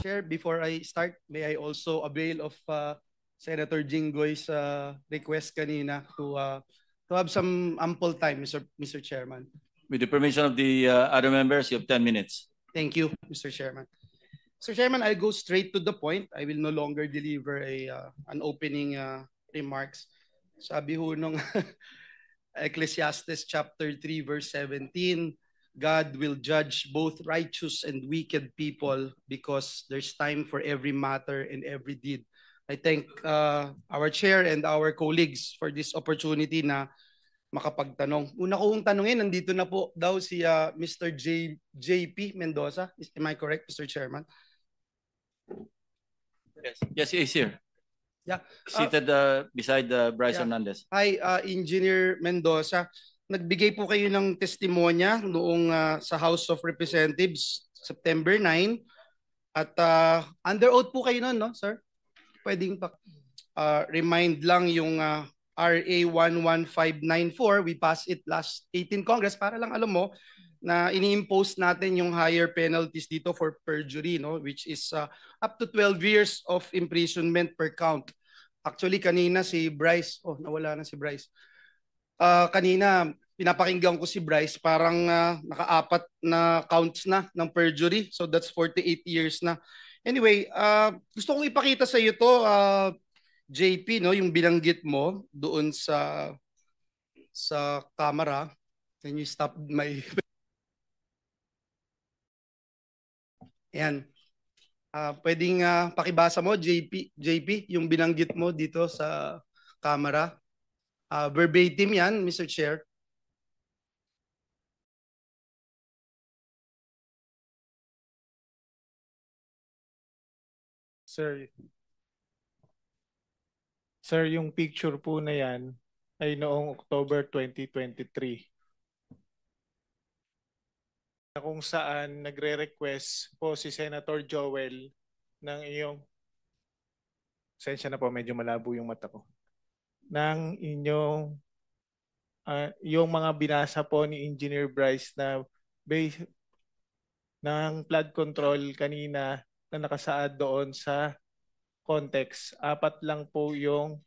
Chair, before I start, may I also avail of Senator Jinggoy's request kanina to have some ample time, Mr. Chairman. With the permission of the other members, you have 10 minutes. Thank you, Mr. Chairman. Mr. Chairman, I'll go straight to the point. I will no longer deliver an opening remarks. Sabi ho nung Ecclesiastes chapter 3 verse 17, God will judge both righteous and wicked people because there's time for every matter and every deed. I thank our chair and our colleagues for this opportunity na makapagtanong. Una kong tanungin, nandito na po daw si Mr. JP Mendoza. Am I correct, Mr. Chairman? Yes, he is here. Yeah. Seated beside Bryce Hernandez. Hi, Engineer Mendoza. Nagbigay po kayo ng testimonya noong sa House of Representatives September 9 at under oath po kayo noon, no, sir? Pwedeng pa remind lang yung RA 11594, we passed it last 18 Congress para lang alam mo na ini-impose natin yung higher penalties dito for perjury, no, which is up to 12 years of imprisonment per count. Actually kanina si Bryce, nawala na si Bryce. Kanina pinapakinggan ko si Bryce, parang naka-4 na counts na ng perjury. So that's 48 years na. Anyway, gusto kong ipakita sa iyo to, JP, no, yung binanggit mo doon sa camera. Can you stop my Ayan. Pwedeng pakibasa mo, JP, yung binanggit mo dito sa camera. Verbatim yan, Mr. Chair. Sir, yung picture po na yan ay noong October 2023. Na kung saan nagre-request po si Senator Joel ng iyong, sensya na po, medyo malabo yung mata ko, ng inyong, yung mga binasa po ni Engineer Bryce na base ng flood control kanina na nakasaad doon sa context. 4 lang po yung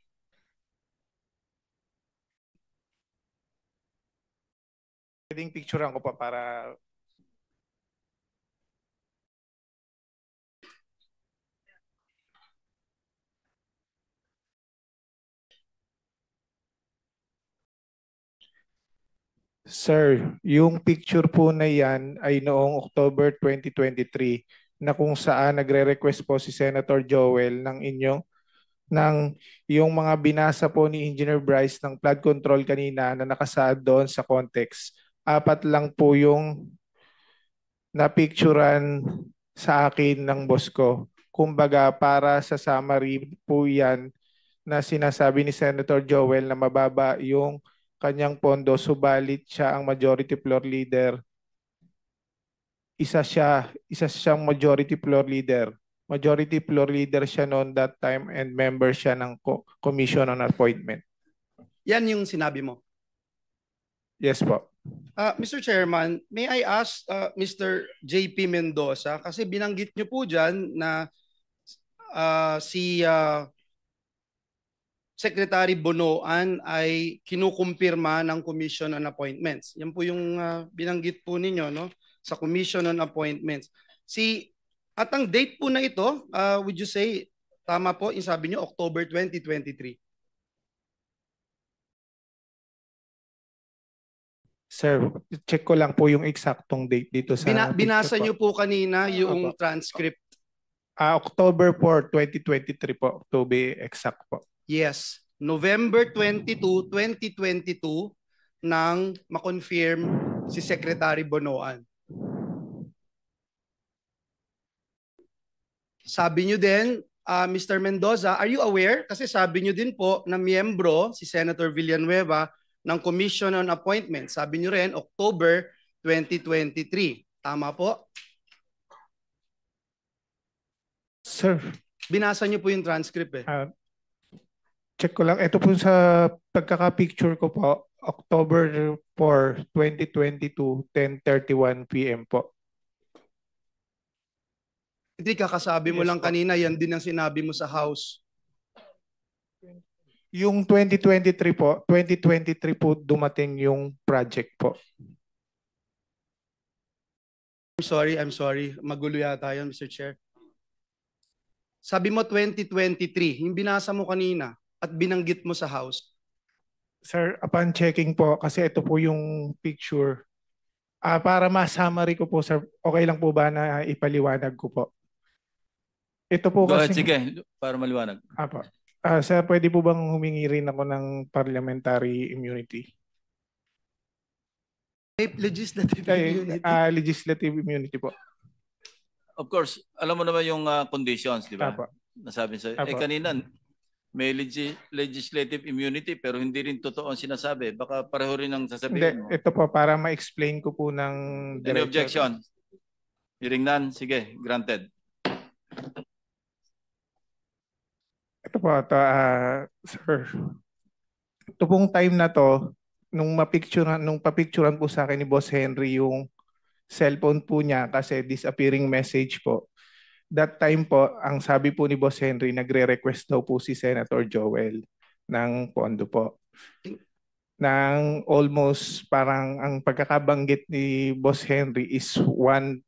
pwedeng picturean ko pa para Sir, yung picture po na yan ay noong October 2023 na kung saan nagre-request po si Senator Joel ng yung mga binasa po ni Engineer Bryce ng flood control kanina na nakasaad doon sa context. 4 lang po yung napicturan sa akin ng boss ko. Kumbaga para sa summary po yan na sinasabi ni Senator Joel na mababa yung kanyang pondo, subalit siya ang majority floor leader. Isa siyang majority floor leader. Majority floor leader siya noon that time and member siya ng Commission on Appointment. Yan yung sinabi mo? Yes po. Mr. Chairman, may I ask Mr. JP Mendoza, kasi binanggit niyo po dyan na si Secretary Bonoan ay kinukumpirma ng Commission on Appointments. Yan po yung binanggit po ninyo, no, sa Commission on Appointments. At ang date po na ito, would you say, tama po, yung sabi niyo, October 2023? Sir, check ko lang po yung eksaktong date dito sa binasa niyo po kanina yung transcript. October 4, 2023 po, to be exact po. Yes, November 22, 2022 nang ma-confirm si Secretary Bonoan. Sabi nyo din, Mr. Mendoza, are you aware? Kasi sabi nyo din po na miyembro si Senator Villanueva ng Commission on Appointments. Sabi nyo rin, October 2023. Tama po? Sir. Binasa nyo po yung transcript eh. Check ko lang. Ito po sa pagkaka-picture ko po, October 4, 2022, 10:31 p.m. po. Hindi kakasabi mo Yes lang po. kanina, yan din ang sinabi mo sa House. Yung 2023 po dumating yung project po. I'm sorry. Magulo yata yun, Mr. Chair. Sabi mo 2023, yung binasa mo kanina at binanggit mo sa House. Sir, upon checking po, kasi ito po yung picture. Para ma-summary ko po, sir, okay lang po ba na ipaliwanag ko po? Ito po Go ahead, kasi... sige, para maliwanag. Apo. Sir, pwede po bang humingi rin ako ng parliamentary immunity? Legislative Ay, immunity. legislative immunity po. Of course, alam mo naman yung conditions, di ba? Apo. Nasabi sa Apo. kanina may legislative immunity pero hindi rin totoo ang sinasabi. Baka pareho rin ang Hindi, sasabihin mo. ito po para ma-explain ko po ng Any diretso. objection? Hearing none, sige, granted. Ito po, sir. Ito pong time na to, nung papicturean po sa akin ni Boss Henry yung cellphone po niya kasi disappearing message po. That time po, ang sabi po ni Boss Henry, nagre-request daw po si Senator Joel ng pondo po. Nang almost parang ang pagkakabanggit ni Boss Henry is 1.5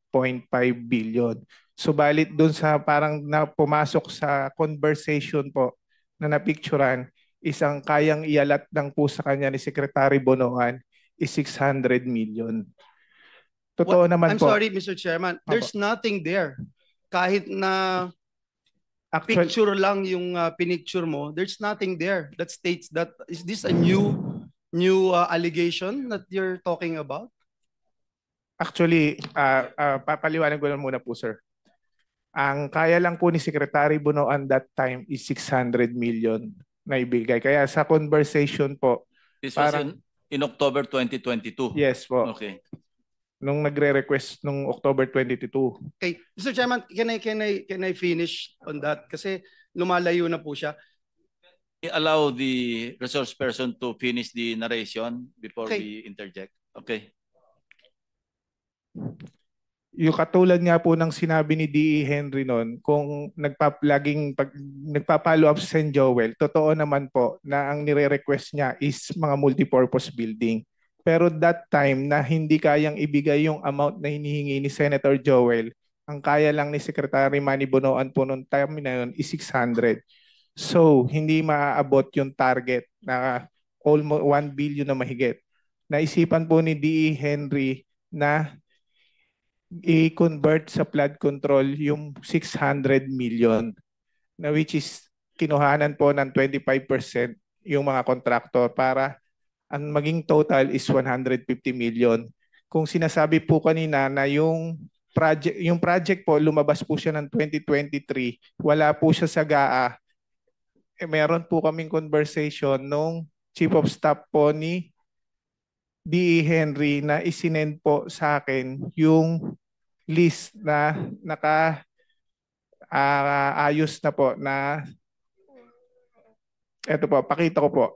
billion. Subalit doon sa parang pumasok sa conversation po na napicturan, isang kayang ialat ng po sa kanya ni Secretary Bonoan is 600 million. Totoo naman I'm po. sorry, Mr. Chairman. There's nothing there. Kahit na picture lang yung pinicture mo, there's nothing there that states that. Is this a new allegation that you're talking about? Actually, papaliwanag ko lang muna po, sir. Ang kaya lang po ni Secretary Bonoan that time is 600 million na ibigay. Kaya sa conversation po, This was parang, in October 2022. yes po, Okay. nung nagre-request nung October 22. Okay, Mr. Chairman, can I finish on that? Kasi lumalayo na po siya. Allow the resource person to finish the narration before Okay. we interject. Okay. Yung katulad nga po ng sinabi ni D.E. Henry noon, kung nagpa-follow up sa St. Joel, totoo naman po na ang nire-request niya is mga multipurpose building. Pero that time na hindi kayang ibigay yung amount na hinihingi ni Senator Joel, ang kaya lang ni Secretary Manny Bonoan po noong time na yun is 600. So, hindi maaabot yung target na almost 1 billion na mahigit. Naisipan po ni D.E. Henry na i-convert sa flood control yung 600 million na which is kinuhanan po ng 25% yung mga kontraktor para ang maging total is 150 million. Kung sinasabi po kanina na yung project po lumabas po siya ng 2023, wala po siya sa GAA. Meron po kaming conversation nung Chief of Staff po ni D.E. Henry na isinend po sa akin yung list na ayos na po na eto po, pakita ko po.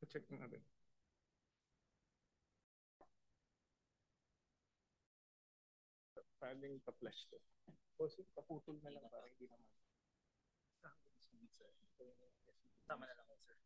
Check natin. Paling pa-flash to. Kasi kaputol na lang para hindi naman. Tama na lang, sir.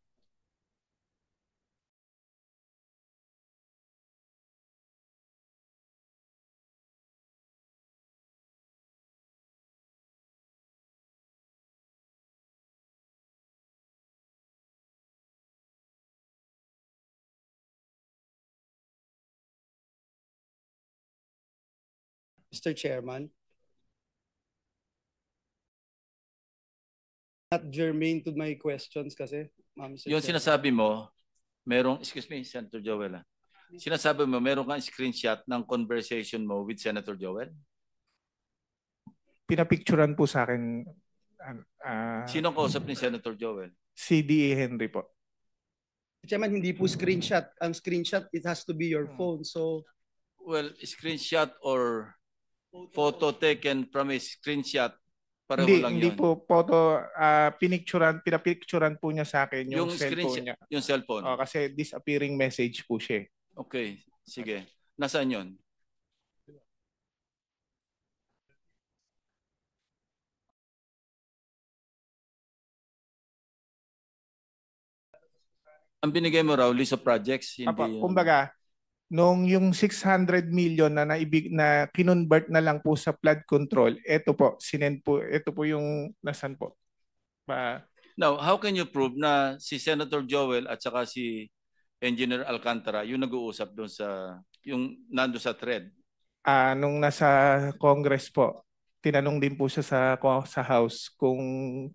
Mr. Chairman. Not germane to my questions kasi, Mr. Yung Chairman. sinasabi mo, excuse me, Senator Joel. Sinasabi mo, meron kang screenshot ng conversation mo with Senator Joel? Pinapicturan po sa akin. Sino ang kausap ni Senator Joel? Si D.E. Henry po. Chairman, hindi po screenshot. Ang screenshot, it has to be your phone. So, well, screenshot or photo taken from a screenshot Pareho lang Hindi yun. po photo, pinapicturan po niya sa akin yung cellphone niya. Yung cellphone. Kasi disappearing message po siya. Okay, sige. Nasaan yun? Ang binigay mo raw, list of projects, hindi yung... Kumbaga, nung yung 600 million na kinonvert na lang po sa flood control, ito po, ito po yung nasan po. Now, how can you prove na si Senator Joel at saka si Engineer Alcantara yung nag-uusap doon sa, yung nando sa thread? Nung nasa Congress po, tinanong din po siya sa House kung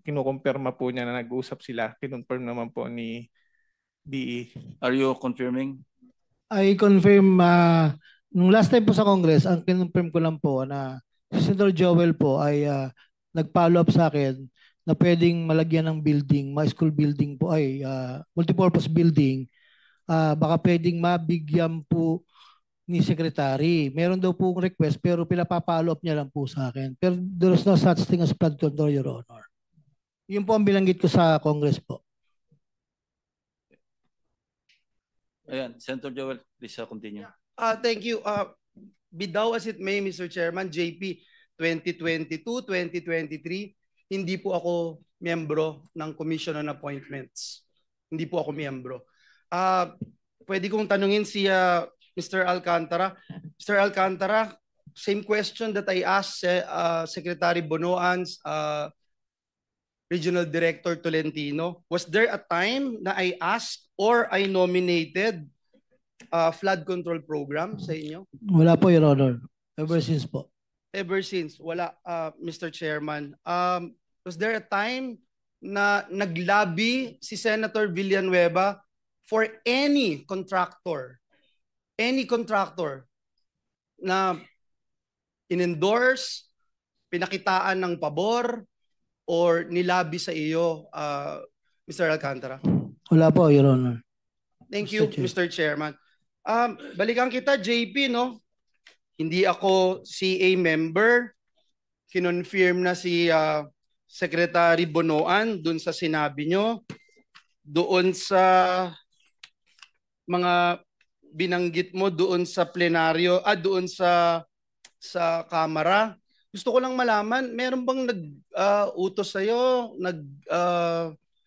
kinukumpirma po niya na nag-uusap sila. Kinonfirm naman po ni DE. Are you confirming? I confirm, nung last time po sa Congress, ang kinonfirm ko lang po na si Senator Joel po ay nag-follow up sa akin na pwedeng malagyan ng building, mga school building po ay multipurpose building, baka pwedeng mabigyan po ni Secretary. Meron daw po request pero pinapapollow up niya lang po sa akin. Pero there's no such thing as flood control, Your Honor. Yun po ang bilanggit ko sa Congress po. Ayan, Senator Joel, please continue. Thank you. Be thou as it may, Mr. Chairman, JP, 2022, 2023, hindi po ako miyembro ng Commission on Appointments. Hindi po ako miyembro. Pwede kong tanungin si Mr. Alcantara. Mr. Alcantara, same question that I asked Secretary Bonoan's Regional Director Tolentino. Was there a time na I asked or I nominated flood control program sa inyo? Wala po, Your Honor. Ever since po. Ever since, wala, Mr. Chairman. Was there a time na naglabi si Senator Villanueva for any contractor na in-endorse, pinakitaan ng pabor, or nilabi sa iyo, Mr. Alcantara? Wala po, Your Honor. Thank you, Mr. Chairman. Balikan kita, JP, no? Hindi ako CA member. Kinonfirm na si Secretary Bonoan dun sa sinabi nyo. Doon sa mga binanggit mo doon sa plenaryo, doon sa Kamara. Gusto ko lang malaman, meron bang nag-utos sa'yo,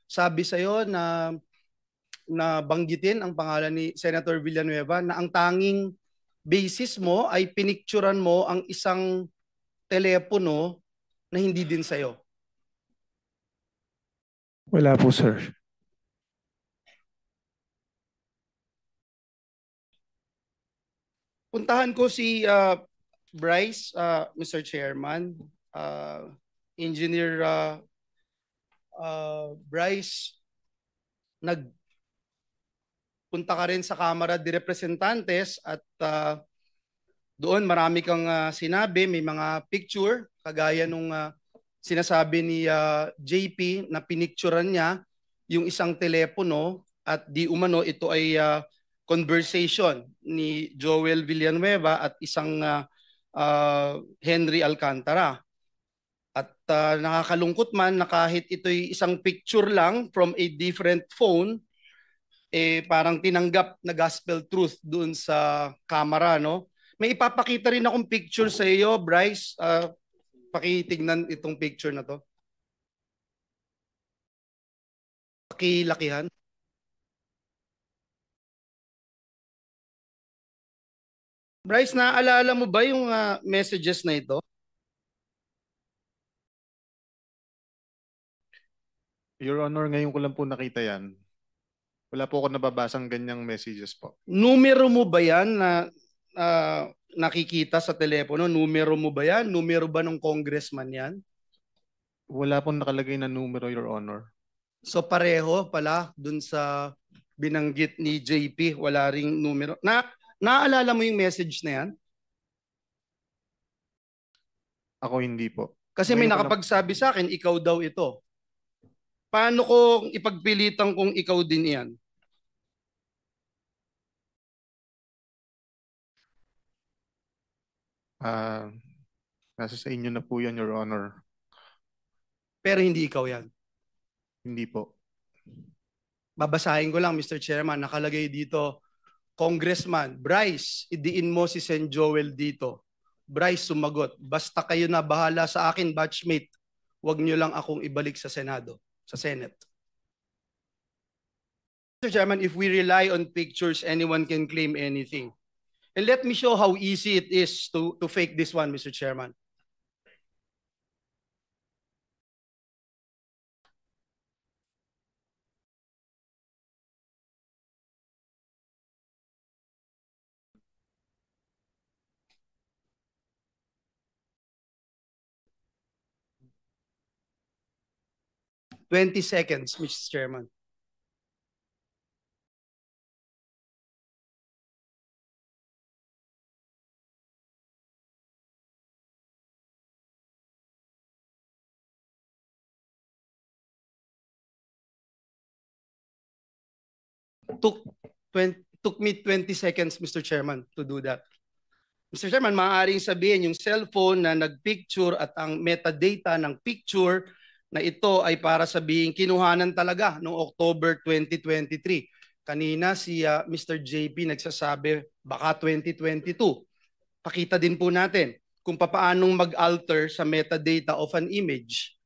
sabi sa'yo na banggitin ang pangalan ni Senator Villanueva na ang tanging basis mo ay pinicturan mo ang isang telepono na hindi din sa'yo? Wala po, sir. Puntahan ko si Bryce, Mr. Chairman, Engineer Bryce, nagpunta ka rin sa Kamara de Representantes at doon marami kang sinabi, may mga picture, kagaya nung sinasabi ni JP na pinicturan niya yung isang telepono at di umano ito ay conversation ni Joel Villanueva at isang Henry Alcantara. At nakakalungkot man na kahit ito'y isang picture lang from a different phone, parang tinanggap na gospel truth doon sa camera, no? May ipapakita rin akong picture sa iyo, Bryce. Pakitignan itong picture na to. Pakilakihan. Bryce, naaalala mo ba yung messages na ito? Your Honor, ngayon ko lang po nakita yan. Wala po ako nababasang ganyang messages po. Numero mo ba yan na nakikita sa telepono? Numero mo ba yan? Numero ba ng congressman yan? Wala pong nakalagay na numero, Your Honor. So pareho pala dun sa binanggit ni JP, wala ring numero. Naaalala mo yung message na yan? Ako hindi po. Kasi may nakapagsabi sa akin, ikaw daw ito. Paano ko ipagpilitan kung ikaw din yan? Nasa sa inyo na po yan, Your Honor. Pero hindi ikaw yan. Hindi po. Babasahin ko lang, Mr. Chairman, nakalagay dito, Congressman, Bryce, idiin mo si Sen Joel dito. Bryce sumagot, basta kayo na bahala sa akin, batchmate. Huwag niyo lang akong ibalik sa Senado, sa Senate. Mr. Chairman, if we rely on pictures, anyone can claim anything. And let me show how easy it is to fake this one, Mr. Chairman. "20 seconds, Mr. Chairman. Took me 20 seconds, Mr. Chairman, to do that. Mr. Chairman, maaaring sabihin yung cellphone na nagpicture at ang metadata ng picture na ito ay para sabihin kinuhanan talaga noong October 2023. Kanina si Mr. JP nagsasabi baka 2022. Pakita din po natin kung papaanong mag-alter sa metadata of an image.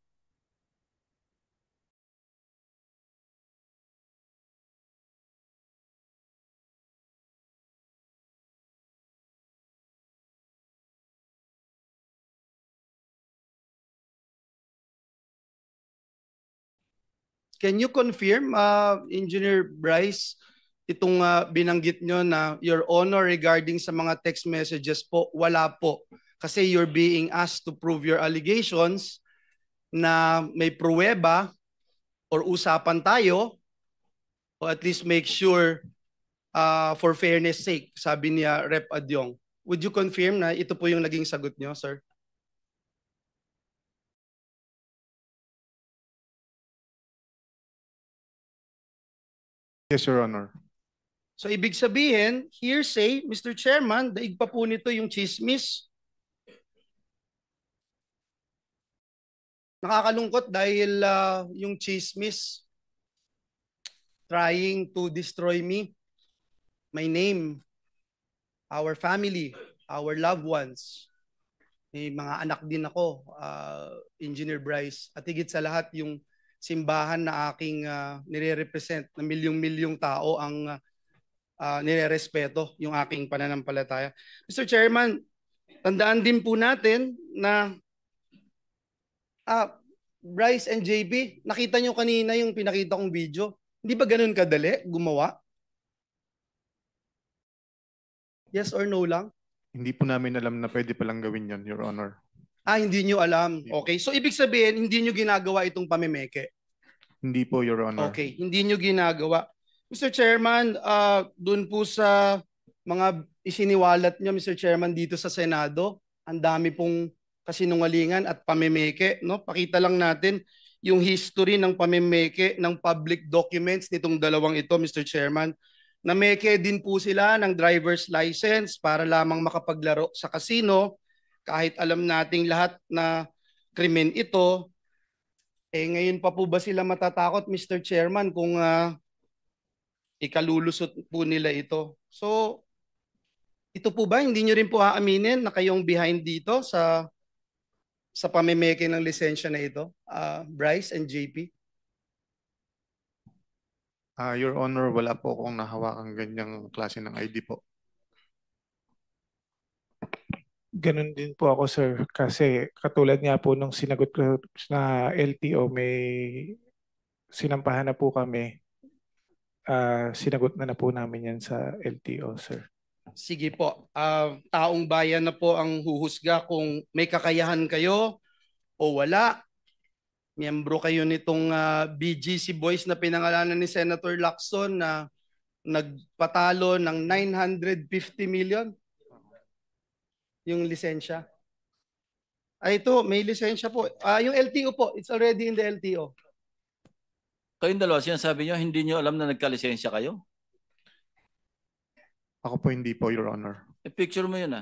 Can you confirm, Engineer Bryce, itong binanggit nyo na Your Honor regarding sa mga text messages po, wala po. Kasi you're being asked to prove your allegations na may pruweba or usapan tayo o at least make sure for fairness sake, sabi niya Rep. Adyong. Would you confirm na ito po yung naging sagot nyo, sir? Yes, Your Honor. So ibig sabihin, hearsay, Mr. Chairman, daig pa po nito yung chismis. Nakakalungkot dahil yung chismis trying to destroy me, my name, our family, our loved ones. May mga anak din ako, Engineer Bryce. At higit sa lahat yung simbahan na aking nire-represent na milyong-milyong tao ang nire-respeto yung aking pananampalataya. Mr. Chairman, tandaan din po natin na Bryce and JP, nakita nyo kanina yung pinakita kong video. Hindi ba ganun kadali gumawa? Yes or no lang? Hindi po namin alam na pwede palang gawin yon, Your Honor. Hindi nyo alam. Okay. So ibig sabihin, hindi nyo ginagawa itong pamimeke? Hindi po, Your Honor. Okay. Hindi nyo ginagawa. Mr. Chairman, dun po sa mga isiniwalat nyo, Mr. Chairman, dito sa Senado, ang dami pong kasinungalingan at pamimeke. No? Pakita lang natin yung history ng pamimeke ng public documents nitong dalawang ito, Mr. Chairman. Nameke din po sila ng driver's license para lamang makapaglaro sa casino. Kahit alam nating lahat na krimen ito, ngayon pa po ba sila matatakot, Mr. Chairman, kung ikalulusot po nila ito? So, ito po ba, hindi nyo rin po aaminin na kayong behind dito sa pamimeke ng lisensya na ito, Bryce and JP? Your Honor, wala po akong nahawakang ganyang klase ng ID po. Ganun din po ako, sir. Kasi katulad nga po nung sinagot ko na LTO, may sinampahan na po kami. Sinagot na po namin yan sa LTO, sir. Sige po. Taong bayan na po ang huhusga kung may kakayahan kayo o wala. Miyembro kayo nitong BGC Boys na pinangalanan ni Senator Lacson na nagpatalo ng 950 million yung lisensya. Ito, may lisensya po. Yung LTO po, it's already in the LTO. Kayong dalawa, sinasabi nyo, hindi nyo alam na nagkalisensya kayo? Ako po hindi po, Your Honor. Picture mo yun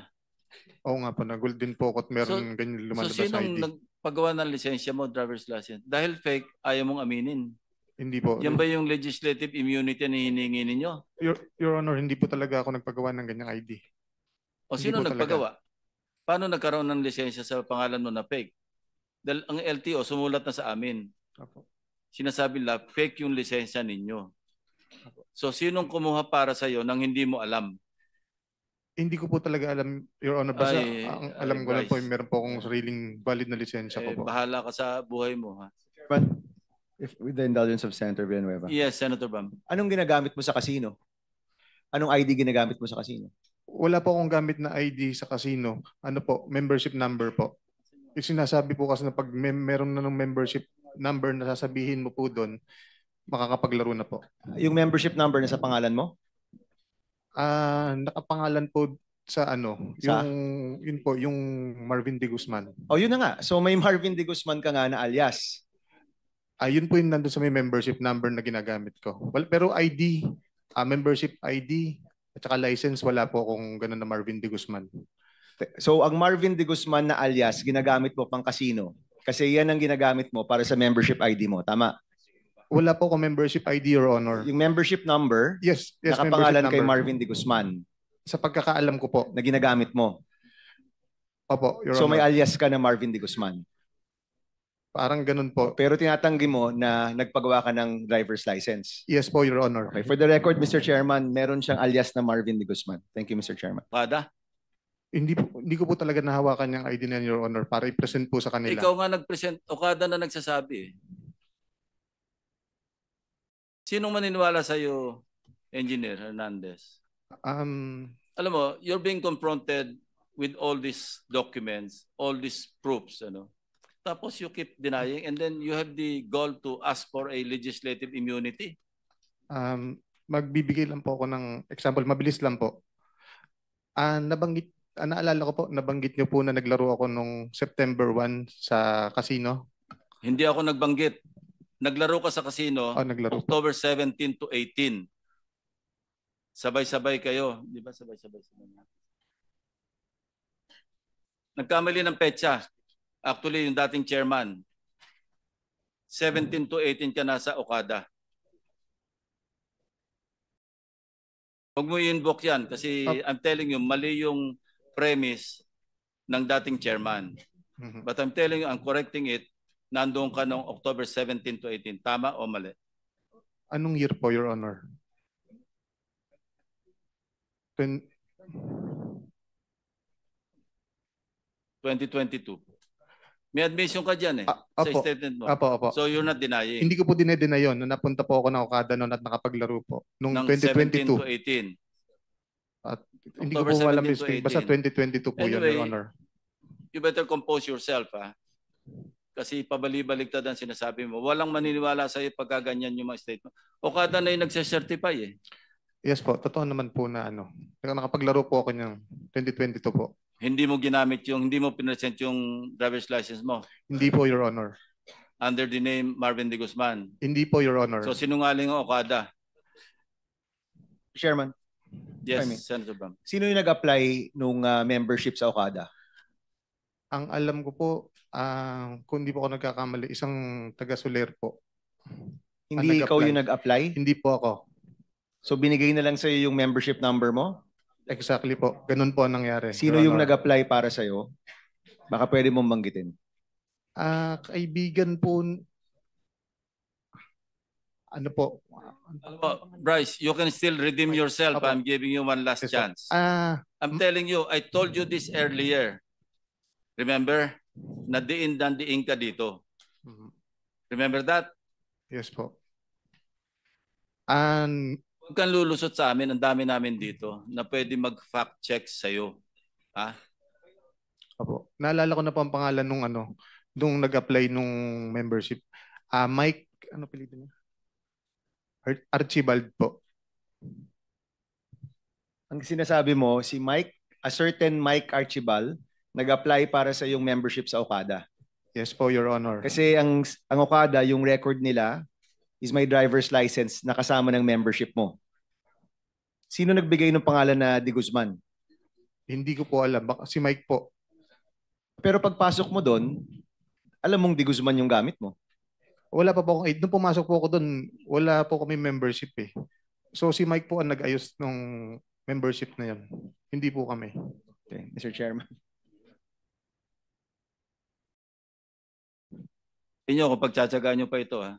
Oo nga po, nagul din po ako at meron ganyan lumalabas so ID. paggawa ng lisensya mo, driver's license? Dahil fake, ayaw mong aminin. Hindi po. Yan ba yung legislative immunity na hinihingi ninyo? Your Honor, hindi po talaga ako nagpagawa ng ganyang ID. O Hindi sino po nagpagawa? Paano nagkaroon ng lisensya sa pangalan mo na fake? Dahil ang LTO sumulat na sa amin. Opo. Sinasabi lang, fake yung lisensya ninyo. So sinong kumuha para sa'yo nang hindi mo alam? Hindi ko po talaga alam, Your Honor. Basta ang alam ko lang po, Bryce. meron po akong sariling valid na lisensya ko po. Bahala ka sa buhay mo. Ha? But if with the indulgence of Senator Villanueva, Yes, Senator Bam. anong ginagamit mo sa casino? Anong ID ginagamit mo sa casino? Wala po akong gamit na ID sa casino. Ano po, membership number po. Yung sinasabi po kasi na pag meron na ng membership number na sasabihin mo po doon, makakapaglaro na po. Yung membership number na sa pangalan mo? Nakapangalan po sa ano, Sa? yun po, yung Marvin D. Guzman. Oh, yun na nga. So may Marvin D. Guzman ka nga na alias. Yun po yung nandun sa may membership number na ginagamit ko. Well, pero ID, membership ID, at saka license, wala po akong ganun na Marvin D. Guzman. So ang Marvin D. Guzman na alias, ginagamit mo pang casino. Kasi yan ang ginagamit mo para sa membership ID mo. Tama? Wala po akong membership ID, Your Honor. Yung membership number, Yes, nakapangalan membership kay number. Marvin D. Guzman Sa pagkakaalam ko po. na ginagamit mo. Opo, Your So may Honor. alias ka na Marvin D. Guzman. Parang ganun po. Pero tinatanggi mo na nagpagawa ka ng driver's license. Yes po, Your Honor. Okay, for the record, Mr. Chairman, meron siyang alias na Marvin D. Guzman. Thank you, Mr. Chairman. Kada? Hindi ko po talaga nahawakan yung ID na yan, Your Honor, para i-present po sa kanila. Ikaw nga nag-present, Okada na nagsasabi. Sinong maniniwala sa'yo, Engineer Hernandez? Alam mo, you're being confronted with all these documents, all these proofs, ano? Tapos you keep denying and then you have the goal to ask for a legislative immunity. Magbibigay lang po ako ng example, mabilis lang po. Naalala ko po, nabanggit niyo po na naglaro ako nung September 1 sa casino. Hindi ako nagbanggit. Naglaro ka sa casino Naglaro po. October 17 to 18. Sabay-sabay kayo. Di ba sabay-sabay? Nagkamali ng petsa. Actually, yung dating chairman. 17 to 18 ka nasa Okada. Huwag mo i-invoke yan kasi I'm telling you, mali yung premise ng dating chairman. But I'm telling you, I'm correcting it. Nandoon ka noong October 17 to 18. Tama o mali? Anong year po, Your Honor? 2022. May admission ka dyan eh. Sa Opo. statement mo. Opo. So you're not denying. Hindi ko po dinedeny yun. Nung napunta po ako ng Okada noon at nakapaglaro po. Nung ng 17 to 2022. 18. Hindi ko po October alam 17 yung to state. Basta 2022 po yun, Anyway, Your Honor. You better compose yourself, ha? Kasi pabali-baligtad ang sinasabi mo. Walang maniniwala sa iyo pagkaganyan yung mga statement. Okada na yung nagsacertify eh. Yes po, totoo naman po na nakapaglaro po ako ng 2022 po. Hindi mo ginamit hindi mo pinresent yung driver's license mo Hindi po, Your Honor. under the name Marvin D. Guzman. Hindi po, Your Honor. So sinungaling ang Okada. Chairman, Yes, I mean, Senator Bam. sino yung nag-apply nung membership sa Okada? Ang alam ko po, kung hindi po ako nagkakamali, isang taga-Soler po. Hindi ikaw yung nag-apply? Hindi po ako. So binigay na lang sa'yo yung membership number mo? Exactly po. Ganun po ang nangyari. Sino Your yung Honor. nag-apply para sa'yo? Baka pwede mong banggitin. Kaibigan po, ano po? Bryce, you can still redeem yourself. Opo. I'm giving you one last Yes, po. chance. I'm telling you, I told you this earlier. Remember? Nadiin-dandiin ka dito. Remember that? Yes po. Huwag kang lulusot sa amin. Ang dami namin dito na pwede mag-fact check sa'yo. Ha? Opo. Naalala ko na po ang pangalan nung nag-apply nung membership. Mike, ano pilitin niya? Archibald po. Ang sinasabi mo, si Mike, a certain Mike Archibald, nag-apply para sa yung membership sa Okada. Yes po, Your Honor. Kasi ang Okada, yung record nila is my driver's license na kasama ng membership mo. Sino nagbigay ng pangalan na De Guzman? Hindi ko po alam. Baka si Mike po. Pero pagpasok mo doon, Alam mong Di Guzman yung gamit mo. Wala pa po akong aid. Nung pumasok po ako doon, wala po kami membership eh. So si Mike po ang nag-ayos ng membership na yan. Hindi po kami. Okay, Mr. Chairman. Inyo kung pagtsatsagaan nyo pa ito, ha?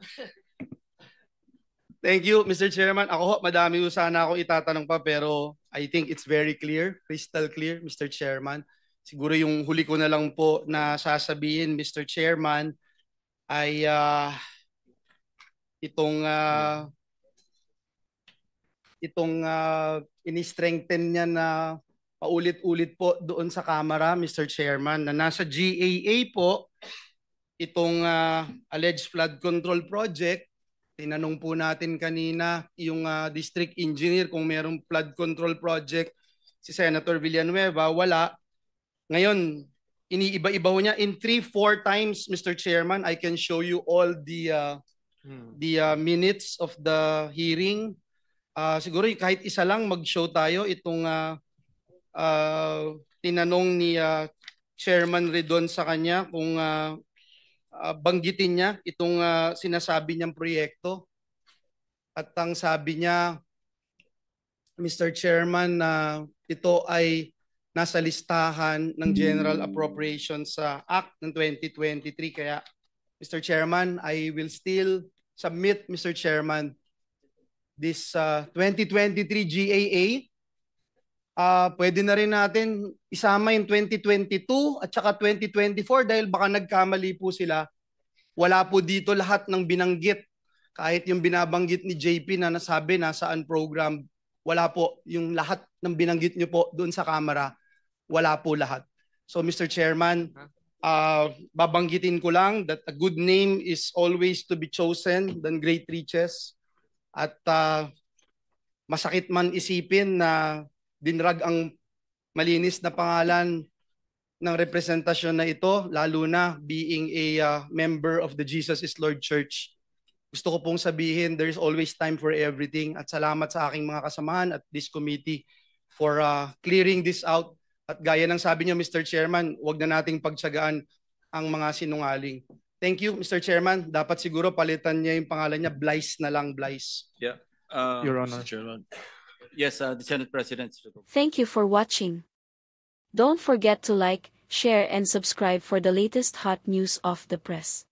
Thank you, Mr. Chairman. Ako ho, madami ho sana ako itatanong pa pero I think it's very clear, crystal clear, Mr. Chairman. Siguro yung huli ko na lang po na sasabihin, Mr. Chairman, ay itong ini-strengthen niya na paulit-ulit po doon sa Kamara, Mr. Chairman, na nasa GAA po itong alleged flood control project. Tinanong po natin kanina yung district engineer kung merong flood control project si Senator Villanueva, wala. Ngayon, iniiba-iba ho niya in 3-4 times, Mr. Chairman. I can show you all the minutes of the hearing. Siguro kahit isa lang mag-show tayo itong tinanong ni Chairman Redon sa kanya kung banggitin niya itong sinasabi niyang proyekto. At ang sabi niya, Mr. Chairman, na ito ay nasa listahan ng General Appropriations Act ng 2023. Kaya, Mr. Chairman, I will still submit, Mr. Chairman, this 2023 GAA. Pwede na rin natin isama yung 2022 at saka 2024 dahil baka nagkamali po sila. Wala po dito lahat ng binanggit. Kahit yung binabanggit ni JP na nasabi nasaan program, wala po. Yung lahat ng binanggit nyo po doon sa Kamara, wala po lahat. So Mr. Chairman, babanggitin ko lang that a good name is always to be chosen than great riches. At masakit man isipin na dinrag ang malinis na pangalan ng representasyon na ito, lalo na being a member of the Jesus is Lord Church. Gusto ko pong sabihin, there's always time for everything. At salamat sa aking mga kasamahan at this committee for clearing this out. At gaya ng sabi niyo, Mr. Chairman, wag na nating pagtsagaan ang mga sinungaling. Thank you, Mr. Chairman. Dapat siguro palitan niya yung pangalan niya, Blyce na lang, Blyce. Yeah. Your Honor. Mr. Chairman. Yes, the Senate President. Thank you for watching. Don't forget to like, share and subscribe for the latest hot news of the press.